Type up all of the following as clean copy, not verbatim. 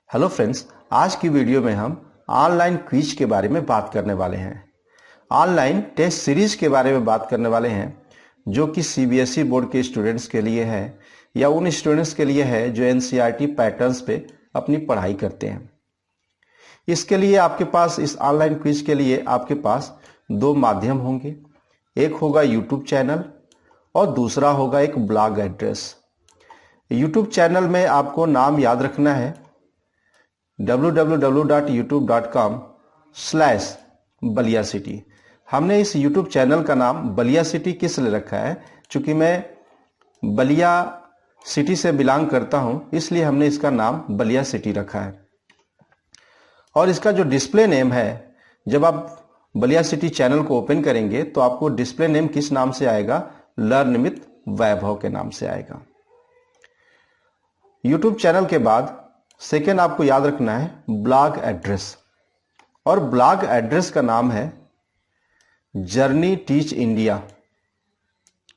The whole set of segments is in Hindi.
हेलो फ्रेंड्स, आज की वीडियो में हम ऑनलाइन क्विज के बारे में बात करने वाले हैं। ऑनलाइन टेस्ट सीरीज के बारे में बात करने वाले हैं जो कि सीबीएसई बोर्ड के स्टूडेंट्स के लिए है या उन स्टूडेंट्स के लिए है जो एनसीईआरटी पैटर्न्स पे अपनी पढ़ाई करते हैं। इसके लिए आपके पास इस ऑनलाइन क्विज के लिए आपके पास दो माध्यम होंगे। एक होगा यूट्यूब चैनल और दूसरा होगा एक ब्लॉग एड्रेस। यूट्यूब चैनल में आपको नाम याद रखना है www.youtube.com/बलिया सिटी। हमने इस YouTube चैनल का नाम बलिया सिटी किस लिए रखा है? चूंकि मैं बलिया सिटी से बिलोंग करता हूं, इसलिए हमने इसका नाम बलिया सिटी रखा है। और इसका जो डिस्प्ले नेम है, जब आप बलिया सिटी चैनल को ओपन करेंगे तो आपको डिस्प्ले नेम किस नाम से आएगा? लर्न विद वैभव के नाम से आएगा। YouTube चैनल के बाद सेकेंड आपको याद रखना है ब्लॉग एड्रेस, और ब्लॉग एड्रेस का नाम है journey teach India.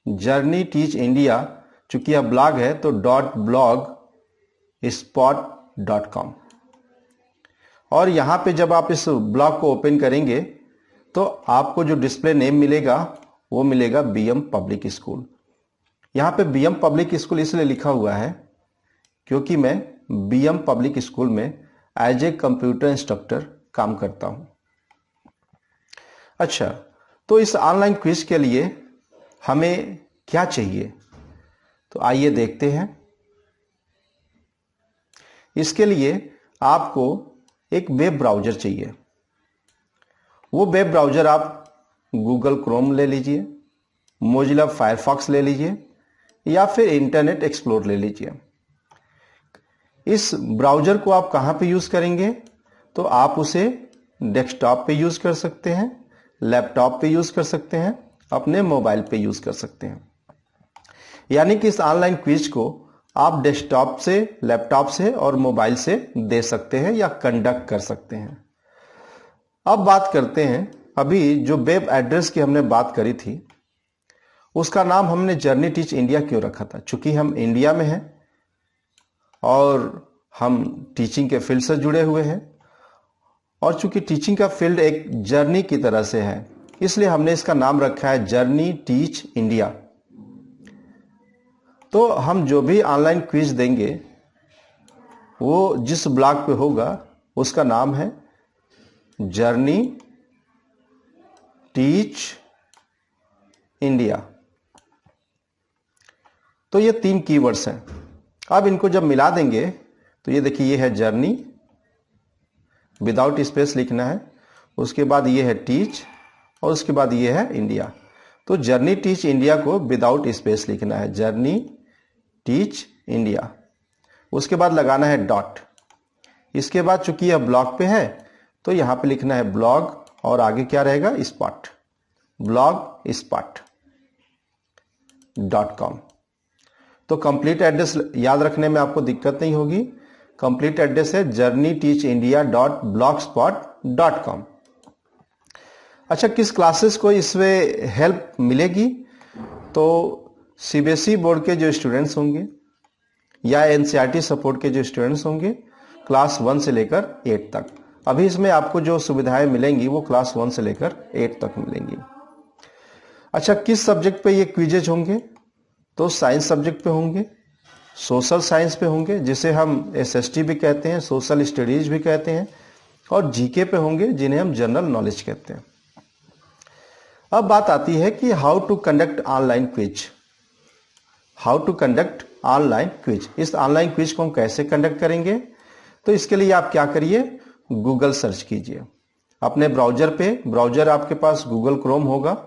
Journey teach India, चूंकि यह ब्लॉग है तो .blogspot.com। और यहां पे जब आप इस ब्लॉग को ओपन करेंगे तो आपको जो डिस्प्ले नेम मिलेगा वो मिलेगा बीएम पब्लिक स्कूल। यहां पे बीएम पब्लिक स्कूल इसलिए लिखा हुआ है क्योंकि मैं बीएम पब्लिक स्कूल में एज ए कंप्यूटर इंस्ट्रक्टर काम करता हूं। अच्छा, तो इस ऑनलाइन क्विज के लिए हमें क्या चाहिए, तो आइए देखते हैं। इसके लिए आपको एक वेब ब्राउज़र चाहिए। वो वेब ब्राउज़र आप गूगल क्रोम ले लीजिए, मोजिला फायरफॉक्स ले लीजिए या फिर इंटरनेट एक्सप्लोर ले लीजिए। इस ब्राउज़र को आप कहां पे यूज़ करेंगे? तो आप उसे डेस्कटॉप पे यूज़ कर सकते हैं, लैपटॉप पे यूज़ कर सकते हैं, अपने मोबाइल पे यूज़ कर सकते हैं। यानी कि इस ऑनलाइन क्विज को आप डेस्कटॉप से, लैपटॉप से और मोबाइल से दे सकते हैं या कंडक्ट कर सकते हैं। अब बात करते हैं, अभी जो वेब एड्रेस की हमने बात करी थी उसका नाम हमने जर्नी टीच इंडिया क्यों रखा था? चूंकि हम इंडिया में हैं और हम टीचिंग के फील्ड से जुड़े हुए हैं, और चूंकि टीचिंग का फील्ड एक जर्नी की तरह से है, इसलिए हमने इसका नाम रखा है जर्नी टीच इंडिया। तो हम जो भी ऑनलाइन क्विज देंगे वो जिस ब्लॉग पे होगा उसका नाम है जर्नी टीच इंडिया। तो ये 3 कीवर्ड्स हैं। अब इनको जब मिला देंगे तो ये देखिए, ये है जर्नी, विदाउट स्पेस लिखना है, उसके बाद ये है टीच और उसके बाद ये है इंडिया। तो जर्नी टीच इंडिया को विदाउट स्पेस लिखना है, जर्नी टीच इंडिया। उसके बाद लगाना है डॉट। इसके बाद चूंकि यह ब्लॉग पे है तो यहां पे लिखना है ब्लॉग और आगे क्या रहेगा? Spot, blogspot.com। तो कंप्लीट एड्रेस याद रखने में आपको दिक्कत नहीं होगी। कंप्लीट एड्रेस है journeyteachindia.blogspot.com। अच्छा, किस क्लासेस को इसमें हेल्प मिलेगी? तो सीबीएसई बोर्ड के जो स्टूडेंट्स होंगे या एनसीईआरटी सपोर्ट के जो स्टूडेंट्स होंगे क्लास 1 से लेकर 8 तक। अभी इसमें आपको जो सुविधाएं मिलेंगी वो क्लास 1 से लेकर 8 तक मिलेंगी। अच्छा, किस सब्जेक्ट पे ये क्विजेज होंगे? तो साइंस सब्जेक्ट पे होंगे, सोशल साइंस पे होंगे जिसे हम एसएसटी भी कहते हैं, सोशल स्टडीज भी कहते हैं, और जीके पे होंगे जिन्हें हम जनरल नॉलेज कहते हैं। अब बात आती है कि how to conduct online quiz. How to conduct online quiz, इस ऑनलाइन क्विज को हम कैसे कंडक्ट करेंगे? तो इसके लिए आप क्या करिए, गूगल सर्च कीजिए अपने ब्राउजर पे। ब्राउजर आपके पास गूगल क्रोम होगा,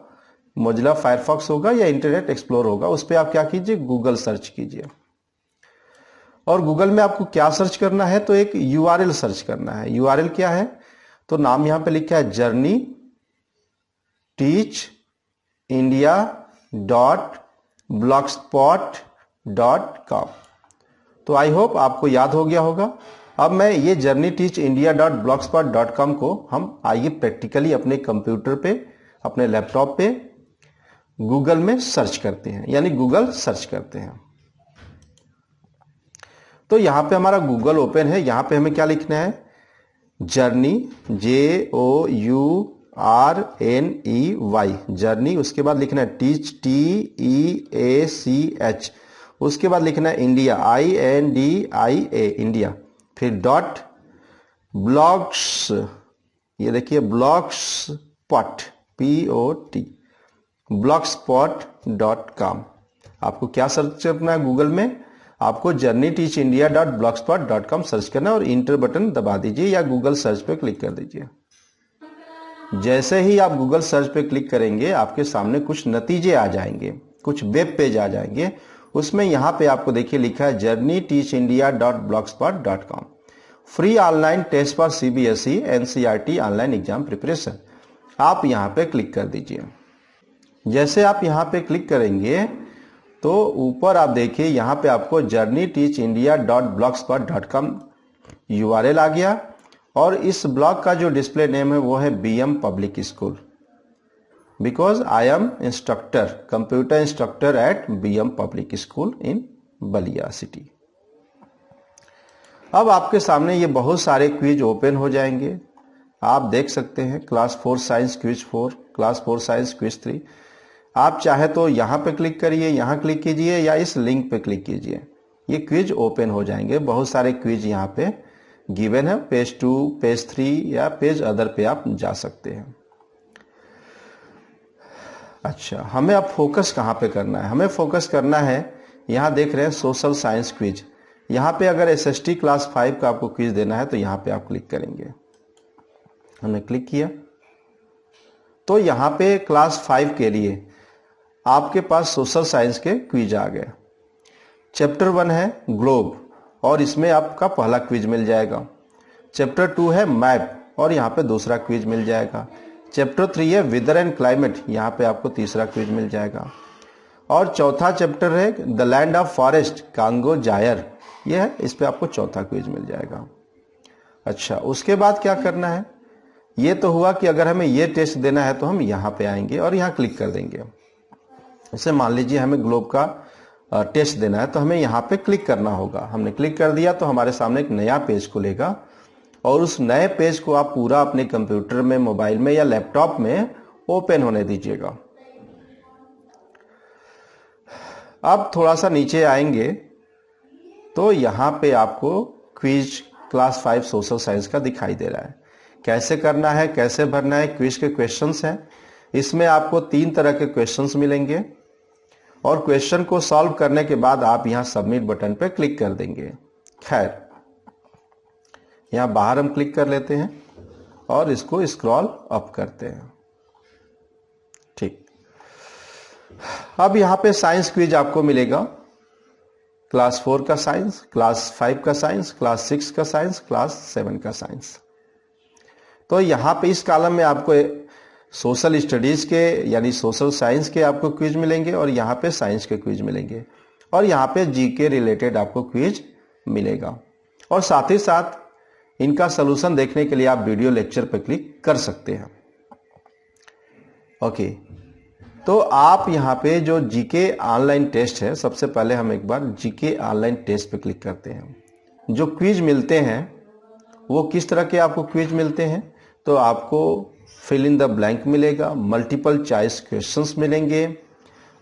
मोजिला फायरफॉक्स होगा या इंटरनेट एक्सप्लोर होगा, उस पर आप क्या कीजिए, गूगल सर्च कीजिए। और गूगल में आपको क्या सर्च करना है? तो एक यूआरएल सर्च करना है। यूआरएल क्या है? तो नाम यहां पे लिखा है जर्नी टीच इंडिया.blogspot.com। तो आई होप आपको याद हो गया होगा। अब मैं ये जर्नी टीच इंडिया.blogspot.com को हम आइए प्रैक्टिकली अपने कंप्यूटर पे, अपने लैपटॉप पे गूगल में सर्च करते हैं, यानी गूगल सर्च करते हैं। तो यहाँ पे हमारा गूगल ओपन है। यहाँ पे हमें क्या लिखना है, जर्नी, JOURNEY, जर्नी। उसके बाद लिखना है टीच, TEACH। उसके बाद लिखना है इंडिया, INDIA, इंडिया। फिर डॉट ब्लॉग्स, ये देखिए ब्लॉग्सस्पॉट, POT, blogspot.com। आपको क्या सर्च करना है गूगल में, आपको journey teach India .blogspot.com search करना है और इंटर बटन दबा दीजिए या गूगल सर्च पे क्लिक कर दीजिए। जैसे ही आप गूगल सर्च पे क्लिक करेंगे आपके सामने कुछ नतीजे आ जाएंगे, कुछ वेब पेज आ जाएंगे। उसमें यहाँ पे आपको देखिए लिखा है journey teach India .blogspot.com, free online test for CBSE NCERT online exam preparation. आप यहाँ पे क्लिक कर दीजिए। जैसे आप यहाँ पे क्लिक करेंगे तो ऊपर आप देखिए यहाँ पे आपको journey teach India .blogspot.com URL आ गया और इस ब्लॉग का जो डिस्प्ले नेम है वो है BM public school, because I am instructor, computer instructor at BM public school in Ballia city. अब आपके सामने ये बहुत सारे क्विज ओपन हो जाएंगे। आप देख सकते हैं class 4 science quiz 4, class 4 science quiz 3। आप चाहे तो यहाँ पे क्लिक करिए, यहाँ क्लिक कीजिए या इस लिंक पे क्लिक कीजिए, ये क्विज ओपन हो जाएंगे। बहुत सारे क्विज यहाँ पे गिवन है, पेज 2, पेज 3 या पेज अदर पे आप जा सकते हैं। अच्छा, हमें अब फोकस कहाँ पे करना है, हमें फोकस करना है, यहाँ देख रहे हैं सोशल साइंस क्विज। यहाँ पे अगर SST क्लास 5 का आपको क्विज देना है तो यहाँ पे आप क्लिक करेंगे। हमने क्लिक किया तो यहाँ पे क्लास 5 के लिए आपके पास सोशल साइंस के क्विज आ गए। चैप्टर 1 है ग्लोब और इसमें आपका पहला क्विज मिल जाएगा। चैप्टर 2 है मैप और यहाँ पे दूसरा क्विज मिल जाएगा। चैप्टर 3 है वेदर एंड क्लाइमेट, यहाँ पे आपको तीसरा क्विज मिल जाएगा। और चौथा चैप्टर है the land of forest Congo Zaire, ये है, इस पे आपको चौथा क्विज मिल जाएगा। अच्छा, उसके बाद क्या करना है, ये तो हुआ कि अगर हमें ये टेस्ट देना है तो हम यहाँ पे आएंगे और यहाँ क्लिक कर देंगे। जैसे मान लीजिए हमें ग्लोब का टेस्ट देना है तो हमें यहाँ पे क्लिक करना होगा। हमने क्लिक कर दिया तो हमारे सामने एक नया पेज खुलेगा और उस नए पेज को आप पूरा अपने कंप्यूटर में, मोबाइल में या लैपटॉप में ओपन होने दीजिएगा। अब थोड़ा सा नीचे आएंगे तो यहाँ पे आपको क्विज क्लास 5 सोशल साइंस का दिखाई दे रहा है। कैसे करना है, कैसे भरना है, क्विज के क्वेश्चंस हैं। इसमें आपको 3 तरह के क्वेश्चंस मिलेंगे और क्वेश्चन को सॉल्व करने के बाद आप यहाँ सबमिट बटन पे क्लिक कर देंगे। खैर, यहाँ बाहर हम क्लिक कर लेते हैं और इसको स्क्रॉल अप करते हैं। ठीक, अब यहाँ पे साइंस क्विज आपको मिलेगा। क्लास 4 का साइंस, क्लास 5 का साइंस, क्लास 6 का साइंस, क्लास 7 का साइंस। तो यहाँ पे इस कॉलम में आपको सोशल स्टडीज के यानी सोशल साइंस के आपको क्विज मिलेंगे और यहाँ पे साइंस के क्विज मिलेंगे और यहाँ पे जीके रिलेटेड आपको क्विज मिलेगा। और साथ ही साथ इनका सलूशन देखने के लिए आप वीडियो लेक्चर पर क्लिक कर सकते हैं। ओके, तो आप यहाँ पे जो जीके ऑनलाइन टेस्ट है, सबसे पहले हम एक बार जीके ऑनलाइन टेस्ट पे क्लिक करते हैं। जो क्विज मिलते हैं वो किस तरह के आपको क्विज मिलते हैं, तो आपको फिल इन द ब्लैंक मिलेगा, मल्टीपल चॉइस क्वेश्चंस मिलेंगे,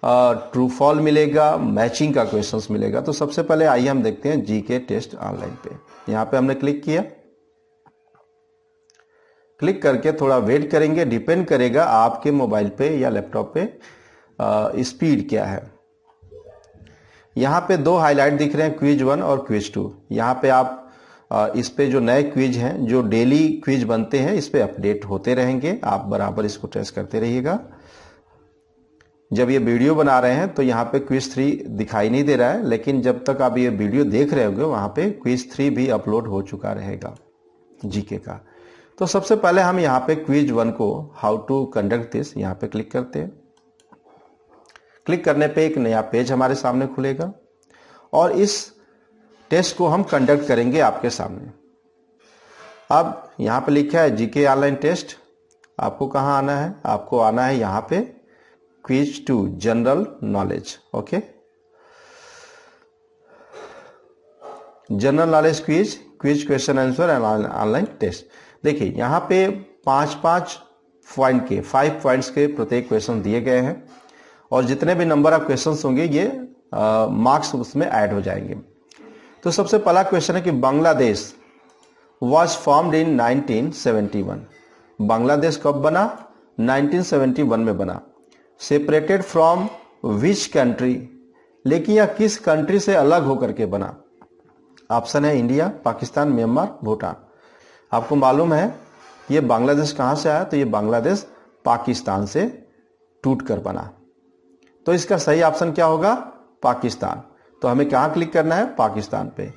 ट्रू फॉल मिलेगा, मैचिंग का क्वेश्चंस मिलेगा। तो सबसे पहले आइए हम देखते हैं जीके टेस्ट ऑनलाइन पे। यहाँ पे हमने क्लिक किया, क्लिक करके थोड़ा वेट करेंगे, डिपेंड करेगा आपके मोबाइल पे या लैपटॉप पे स्पीड क्या है। यहाँ पे 2 हाईलाइट दिख रहे हैं, क्विज 1 और क्विज 2। यहाँ पे आप इस पे जो नए क्विज हैं, जो डेली क्विज बनते हैं, इस पे अपडेट होते रहेंगे। आप बराबर इसको टेस्ट करते रहिएगा। जब ये वीडियो बना रहे हैं तो यहाँ पे क्विज 3 दिखाई नहीं दे रहा है, लेकिन जब तक आप ये वीडियो देख रहे होंगे वहाँ पे क्विज 3 भी अपलोड हो चुका रहेगा जीके का। तो सबसे पहले हम यहाँ पे क्विज 1 को हाउ टू कंडक्ट दिस यहाँ पे क्लिक करते हैं। क्लिक करने पे एक नया पेज हमारे सामने खुलेगा और इस टेस्ट को हम कंडक्ट करेंगे आपके सामने। अब यहाँ पे लिखा है जीके ऑनलाइन टेस्ट। आपको कहाँ आना है, आपको आना है यहाँ पे quiz 2 general knowledge. Okay, general knowledge quiz, quiz question answer and online test. देखिए यहाँ पे 5 पॉइंट्स के प्रत्येक क्वेश्चन दिए गए हैं और जितने भी नंबर ऑफ क्वेश्चंस होंगे ये मार्क्स उसमें ऐड हो जाएंगे। तो सबसे पहला क्वेश्चन है कि Bangladesh was formed in 1971। Bangladesh कब बना? 1971 में बना। सेपरेटेड फ्रॉम विच कंट्री, लेकिन यह किस कंट्री से अलग होकर के बना? ऑप्शन है इंडिया, पाकिस्तान, म्यांमार, भूटान। आपको मालूम है ये बांग्लादेश कहां से आया? तो ये बांग्लादेश पाकिस्तान से टूटकर बना। तो इसका सही ऑप्शन क्या होगा? पाकिस्तान। तो हमें कहां क्लिक करना है? पाकिस्तान पे।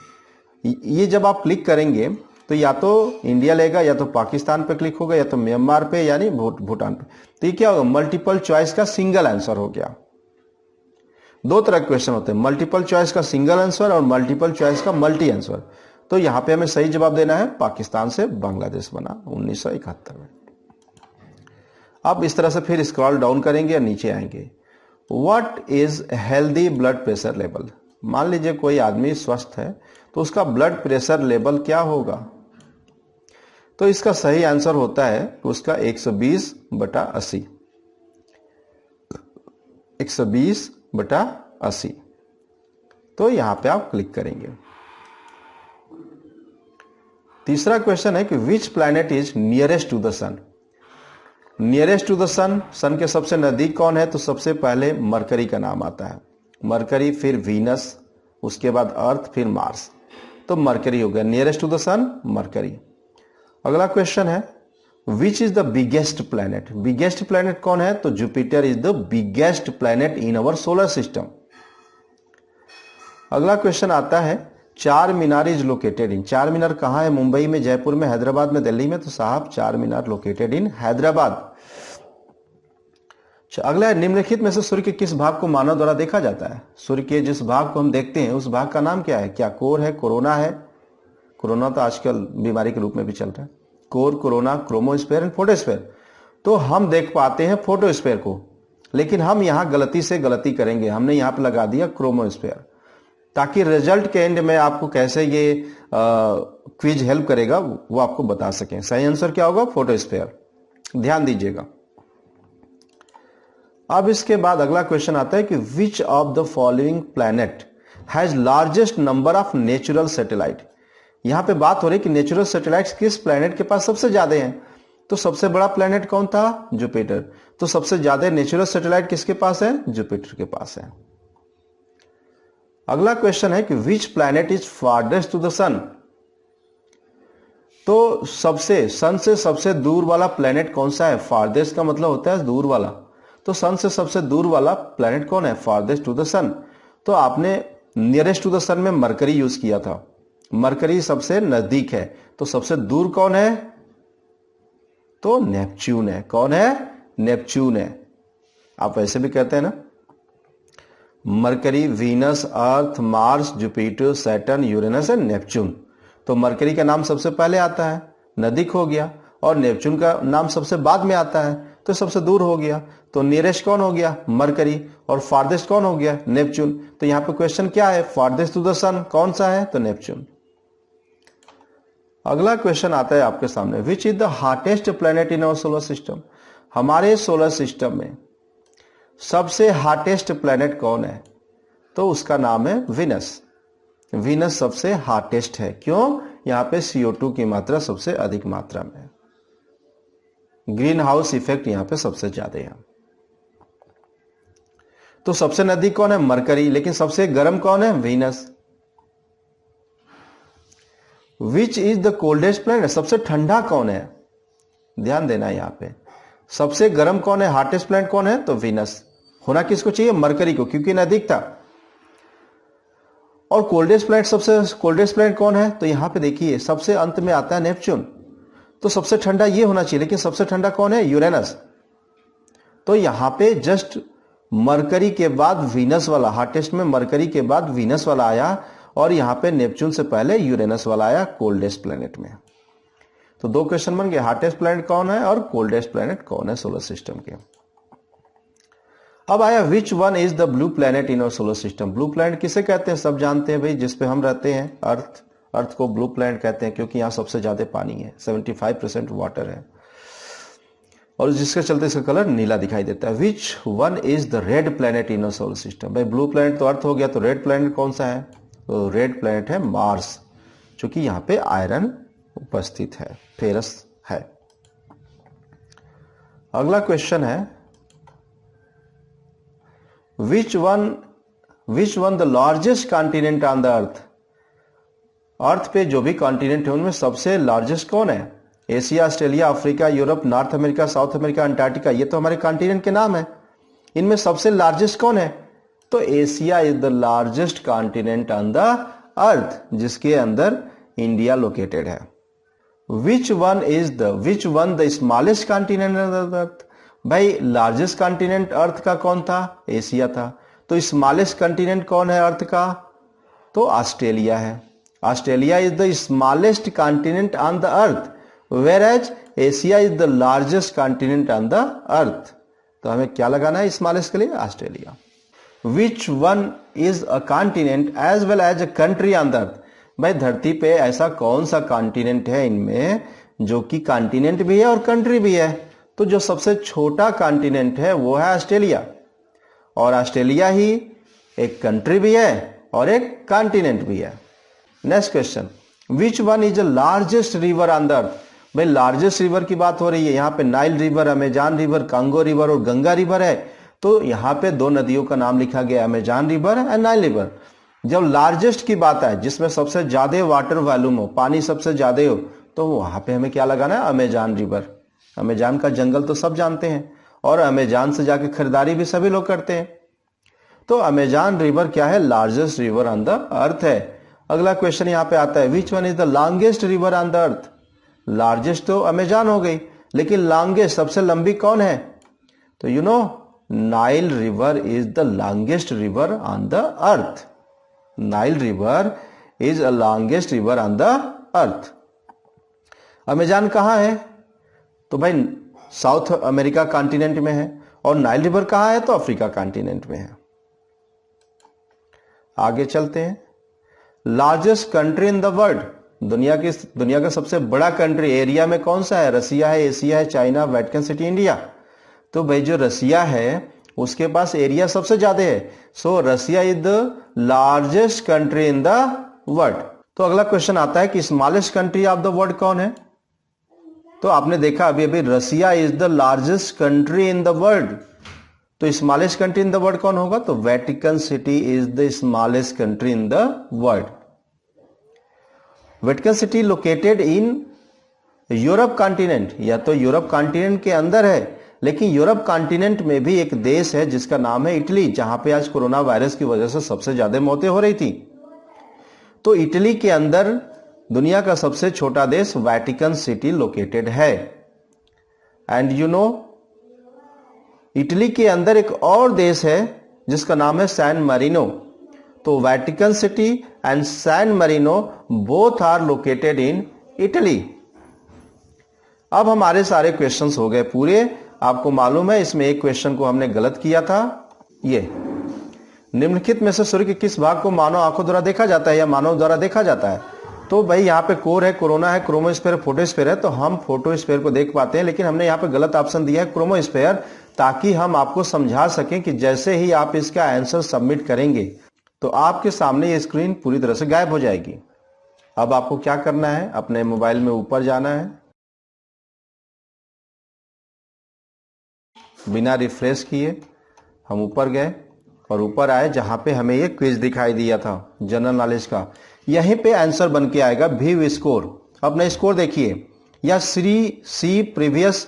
ये जब आप क्लिक करेंगे तो या तो इंडिया लेगा, या तो पाकिस्तान पे क्लिक होगा, या तो म्यांमार पे यानी भूटान पे। तो ये क्या होगा? मल्टीपल चॉइस का सिंगल आंसर हो गया। दो तरह के क्वेश्चन होते हैं, मल्टीपल चॉइस का सिंगल आंसर और मल्टीपल चॉइस का मल्टी आंसर। तो यहां पे हमें सही जवाब देना है पाकिस्तान से बांग्लादेश बना 1971 में। अब इस तरह से फिर स्क्रॉल डाउन करेंगे और नीचे आएंगे। What is healthy blood pressure level? मान लीजिए कोई आदमी स्वस्थ है तो उसका ब्लड प्रेशर लेवल क्या होगा? तो इसका सही आंसर होता है उसका 120/80। 120/80। तो यहां पे आप क्लिक करेंगे। तीसरा क्वेश्चन है कि which planet is nearest to the sun? Nearest to the sun, sun के सबसे नजदीक कौन है? तो सबसे पहले मरकरी का नाम आता है। मरकरी, फिर वीनस, उसके बाद अर्थ, फिर मार्स। तो मरकरी हो गया nearest to the sun, Mercury. अगला क्वेश्चन है which is the biggest planet? Biggest planet कौन है? तो Jupiter is the biggest planet in our solar system. अगला क्वेश्चन आता है चार मीनार इज लोकेटेड इन। चार मीनार कहां है? मुंबई में, जयपुर में, हैदराबाद में, दिल्ली में। तो साहब चार मीनार लोकेटेड इन हैदराबाद। अगला है निम्नलिखित में से सूर्य के किस भाग को मानव द्वारा देखा जाता है? सूर्य के जिस भाग को हम देखते हैं उस भाग का नाम क्या है? क्या कोर है, कोरोना है? कोरोना तो आजकल बीमारी के रूप में भी चल रहा है। Core, corona, chromosphere and photosphere. तो हम देख पाते हैं फोटोस्फेयर को, लेकिन हम यहां गलती करेंगे, हमने यहां पर लगा दिया क्रोमोस्फेयर, ताकि रिजल्ट के एंड में आपको कैसे ये क्विज हेल्प करेगा वो आपको बता सकें। सही आंसर क्या होगा? फोटोस्फेयर। ध्यान दीजिएगा। अब इसके बाद अगला क्वेश्चन आता है कि which of the following planet has largest number of natural satellite? यहां पे बात हो रही है कि नेचुरल सैटेलाइट्स किस प्लैनेट के पास सबसे ज्यादा हैं। तो सबसे बड़ा प्लैनेट कौन था? जुपिटर। तो सबसे ज्यादा नेचुरल सैटेलाइट किसके पास है? जुपिटर के पास है। अगला क्वेश्चन है कि which planet is farthest to the sun? तो सन से सबसे दूर वाला प्लैनेट कौन सा है? फारदेस्ट का मतलब होता है दूर वाला। तो सन से सबसे दूर वाला प्लैनेट कौन है? Farthest to the sun. तो आपने नियरेस्ट टू द सन में मरकरी यूज किया था। मरकरी सबसे नजदीक है, तो सबसे दूर कौन है? तो नेपच्यून है। कौन है? नेपच्यून है। आप वैसे भी कहते हैं ना, mercury, Venus, earth, Mars, Jupiter, Saturn, Uranus and Neptune. तो मरकरी का नाम सबसे पहले आता है, नजदीक हो गया, और नेपच्यून का नाम सबसे बाद में आता है, तो सबसे दूर हो गया। तो नियरेस्ट कौन हो गया? मरकरी, और फारदेस्ट कौन हो गया? नेपच्यून। तो यहां पे क्वेश्चन क्या है? फारदेस्ट टू द सन कौन सा है? तो नेपच्यून। अगला क्वेश्चन आता है आपके सामने, विच is the hottest planet in our solar system? हमारे सोलर सिस्टम में सबसे हॉटेस्ट प्लैनेट कौन है? तो उसका नाम है विनस। विनस सबसे हॉटेस्ट है। क्यों? यहां पे CO2 की मात्रा सबसे अधिक मात्रा में है, ग्रीन हाउस इफेक्ट यहां पे सबसे ज्यादा है। तो सबसे नजदीक कौन है? मरकरी, लेकिन सबसे गर्म कौन है? Venus. Which is the coldest planet? सबसे ठंडा कौन है? ध्यान देना यहां पे। सबसे गर्म कौन है? हॉटेस्ट प्लैनेट कौन है? तो वीनस। होना किसको चाहिए? मरकरी को, क्योंकि नजदीक था। और कोल्डेस्ट प्लैनेट, सबसे कोल्डेस्ट प्लैनेट कौन है? तो यहां पे देखिए सबसे अंत में आता है नेपच्यून। तो सबसे ठंडा ये होना चाहिए, लेकिन सबसे ठंडा कौन है? यूरेनस। तो यहां पे जस्ट मरकरी के बाद वीनस वाला, हॉटेस्ट में मरकरी के बाद वीनस वाला आया, और यहां पे नेपच्यून से पहले यूरेनस वाला आया कोल्डेस्ट प्लैनेट में। तो दो क्वेश्चन बन गए, हॉटेस्ट प्लैनेट कौन है और कोल्डेस्ट प्लैनेट कौन है सोलर सिस्टम के। अब आया which one is the blue planet in our solar system. Blue planet किसे कहते हैं, सब जानते हैं भाई, जिसपे हम रहते हैं, अर्थ। अर्थ को ब्लू प्लैनेट कहते हैं क्योंकि यहाँ सबसे ज्यादा पानी है, 75% वाटर है, और जिसके चलते इसका कलर नीला दिखाई देता है। Which one is the red planet in our solar system. भाई ब्लू प्लैनेट तो अर्थ हो गया, तो रेड प्लैनेट कौन सा है, तो रेड प्लैनेट है मार्स, क्योंकि यहाँ पे आयरन उपस्थित है, फेरस है। अगला क्वेश्चन है which one the largest continent on the earth. Earth पे जो भी कॉन्टिनेंट है उनमें सबसे लार्जेस्ट कौन है, Asia, Australia, Africa, Europe, north America, south America, Antarctica, ये तो हमारे कॉन्टिनेंट के नाम है। इनमें सबसे लार्जेस्ट कौन है, तो Asia is the largest continent on the अर्थ, जिसके अंदर इंडिया लोकेटेड है। Which one the smallest continent on the earth. भाई लार्जेस्ट कॉन्टिनेंट अर्थ का कौन था, एशिया था, तो स्मॉलेस्ट कॉन्टिनेंट कौन है अर्थ का, तो ऑस्ट्रेलिया है। Australia is the smallest continent on the earth, whereas Asia is the largest continent on the earth. तो हमें क्या लगाना है स्मॉलेस्ट के लिए, Australia. Which one is a continent as well as a country on the earth. भाई धरती पे ऐसा कौन सा कॉन्टिनेंट है इनमें जो कि कॉन्टिनेंट भी है और कंट्री भी है, तो जो सबसे छोटा कॉन्टिनेंट है वो है ऑस्ट्रेलिया, और ऑस्ट्रेलिया ही एक कंट्री भी है और एक कॉन्टिनेंट भी है। Next question, which one is the largest river on the earth. भाई लार्जेस्ट रिवर की बात हो रही है, यहाँ पे Nile river, Amazon river, Congo river और गंगा रिवर है, तो यहाँ पे दो नदियों का नाम लिखा गया, Amazon river and Nile river. जब लार्जेस्ट की बात है, जिसमें सबसे ज्यादा वाटर वॉल्यूम हो, पानी सबसे ज्यादा हो, तो वहां पे हमें क्या लगाना है, अमेजान रिवर। अमेजान का जंगल तो सब जानते हैं, और अमेजान से जाके खरीदारी भी सभी लोग करते हैं, तो अमेजान रिवर क्या है, लार्जेस्ट रिवर ऑन द अर्थ है। अगला क्वेश्चन यहाँ पे आता है, which one is the longest river on the earth. Largest तो अमेजान हो गई, लेकिन लॉन्गेस्ट सबसे लंबी कौन है, तो you know Nile river is the longest river on the earth. Nile river is a longest river on the earth. Amazon कहां है, तो भाई साउथ अमेरिका कॉन्टिनेंट में है, और नाइल रिवर कहां है, तो अफ्रीका कॉन्टिनेंट में है। आगे चलते हैं, largest country in the world. दुनिया का सबसे बड़ा कंट्री एरिया में कौन सा है, रसिया है, एशिया है, चाइना, वेटिकन सिटी, इंडिया। तो भाई जो रसिया है उसके पास एरिया सबसे ज्यादा है, so Russia is the largest country in the world. तो अगला क्वेश्चन आता है कि smallest country of the world कौन है, तो आपने देखा अभी अभी Russia is the largest country in the world, तो smallest country in the world कौन होगा, तो Vatican city is the smallest country in the world. Vatican city located in Europe continent, या तो यूरोप कॉन्टिनेंट के अंदर है, लेकिन यूरोप कॉन्टिनेंट में भी एक देश है जिसका नाम है इटली, जहां पे आज कोरोना वायरस की वजह से सबसे ज्यादा मौतें हो रही थी। तो इटली के अंदर दुनिया का सबसे छोटा देश वेटिकन सिटी लोकेटेड है। एंड यू नो इटली के अंदर एक और देश है जिसका नाम है सैन मारिनो। तो Vatican City and San Marino both are located in Italy. अब हमारे सारे क्वेश्चंस हो गए पूरे। आपको मालूम है इसमें एक क्वेश्चन को हमने गलत किया था, ये निम्नलिखित में से सूर्य के किस भाग को मानव आंखों द्वारा देखा जाता है या मानव द्वारा देखा जाता है। तो भाई यहाँ पे कोर है, कोरोना है, क्रोमोस्फेयर, फोटोस्फेयर है, तो हम फोटोस्फेयर को देख पाते हैं, लेकिन हमने यहाँ पे गलत ऑप्शन दिया है क्रोमोस्फेयर, ताकि हम आपको समझा सकें कि जैसे ही आप इसका आंसर सबमिट करेंगे तो आपके सामने ये स्क्रीन पूरी तरह से गायब हो जाएगी। अब आपको क्या करना है, अपने मोबाइल में ऊपर जाना है, बिना रिफ्रेश किए हम ऊपर गए और ऊपर आए जहां पे हमें ये क्विज दिखाई दिया था जनरल नॉलेज का। यहीं पे आंसर बन के आएगा व्यू स्कोर। अपना स्कोर देखिए, या सी प्रीवियस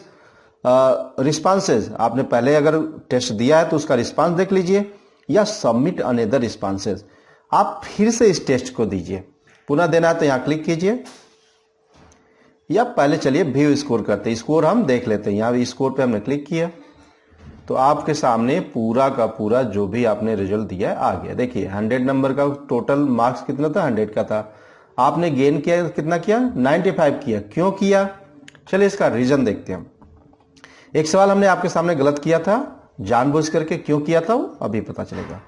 रिस्पांसेस, आपने पहले अगर टेस्ट दिया है तो उसका रिस्पांस देख लीजिए, या सबमिट अनदर रिस्पांसेस, आप फिर से इस टेस्ट को दीजिए। पुनः देना है तो यहां क्लिक कीजिए, या पहले चलिए व्यू स्कोर करते हैं, स्कोर हम देख लेते हैं। यहां स्कोर पे हमने क्लिक किया तो आपके सामने पूरा का पूरा जो भी आपने रिजल्ट दिया है आ गया। देखिए 100 नंबर का टोटल मार्क्स कितना था, 100 का था। आपने गेन किया कितना किया, 95 किया। क्यों किया, चलिए इसका रीजन देखते हैं। एक सवाल हमने आपके सामने गलत किया था, जानबूझ करके क्यों किया था वो अभी पता चलेगा।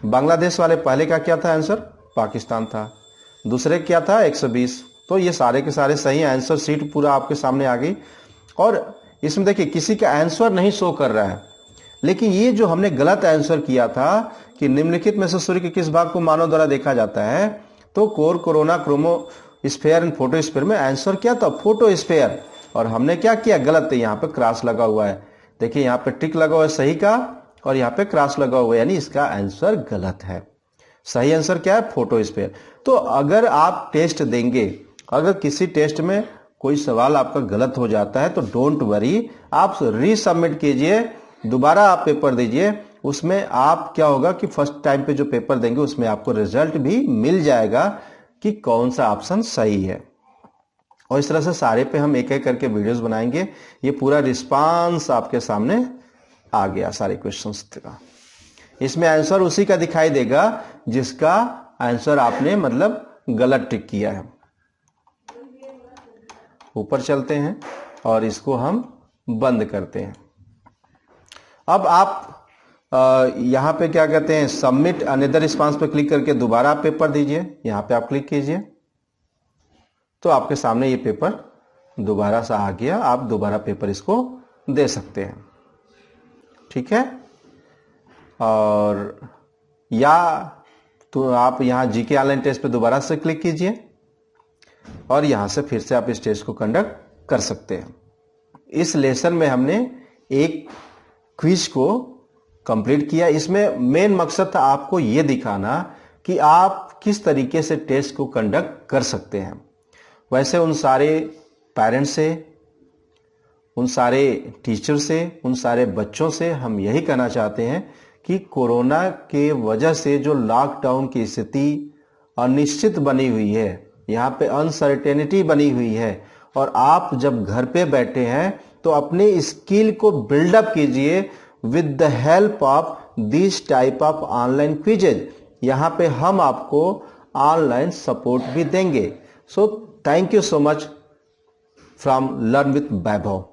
बांग्लादेश वाले पहले का क्या था आंसर, पाकिस्तान था। दूसरे क्या था 120। तो ये सारे के सारे सही आंसर शीट पूरा आपके सामने आ गई। और इसमें देखिए किसी का आंसर नहीं शो कर रहा है, लेकिन ये जो हमने गलत आंसर किया था कि निम्नलिखित में से सूर्य के किस भाग को मानव द्वारा देखा जाता है, तो core, corona, chromosphere and photosphere में आंसर क्या था, फोटोस्फेयर। और हमने क्या किया, गलत है, यहाँ पे क्रॉस लगा हुआ है। देखिए यहाँ पे टिक लगा हुआ है सही का और यहाँ पे क्रॉस लगा हुआ है, यानी इसका आंसर गलत है। सही आंसर क्या है, फोटोस्फेयर। तो अगर आप टेस्ट देंगे, अगर किसी टेस्ट में कोई सवाल आपका गलत हो जाता है तो डोंट वरी, आप रीसबमिट कीजिए, दोबारा आप पेपर दीजिए। उसमें आप क्या होगा कि फर्स्ट टाइम पे जो पेपर देंगे उसमें आपको रिजल्ट भी मिल जाएगा कि कौन सा ऑप्शन सही है। और इस तरह से सारे पे हम एक एक करके वीडियोस बनाएंगे। ये पूरा रिस्पांस आपके सामने आ गया सारे क्वेश्चंस का। इसमें आंसर उसी का दिखाई देगा जिसका आंसर आपने मतलब गलत टिक किया है। ऊपर चलते हैं और इसको हम बंद करते हैं। अब आप यहां पे क्या कहते हैं, सबमिट अनदर रिस्पांस पे क्लिक करके दोबारा आप पेपर दीजिए। यहां पे आप क्लिक कीजिए तो आपके सामने ये पेपर दोबारा सा आ गया। आप दोबारा पेपर इसको दे सकते हैं, ठीक है। और या तो आप यहां जीके ऑनलाइन टेस्ट पे दोबारा से क्लिक कीजिए और यहां से फिर से आप इस टेस्ट को कंडक्ट कर सकते हैं। इस लेसन में हमने एक क्विज को कंप्लीट किया। इसमें मेन मकसद था आपको यह दिखाना कि आप किस तरीके से टेस्ट को कंडक्ट कर सकते हैं। वैसे उन सारे पेरेंट्स से, उन सारे टीचर से, उन सारे बच्चों से हम यही कहना चाहते हैं कि कोरोना के वजह से जो लॉकडाउन की स्थिति अनिश्चित बनी हुई है, यहाँ पे अनसर्टेनिटी बनी हुई है, और आप जब घर पे बैठे हैं तो अपने स्किल को बिल्डअप कीजिए with the help of this type of online quizzes. यहाँ पे हम आपको ऑनलाइन सपोर्ट भी देंगे। So thank you so much from learn with Vaibhav.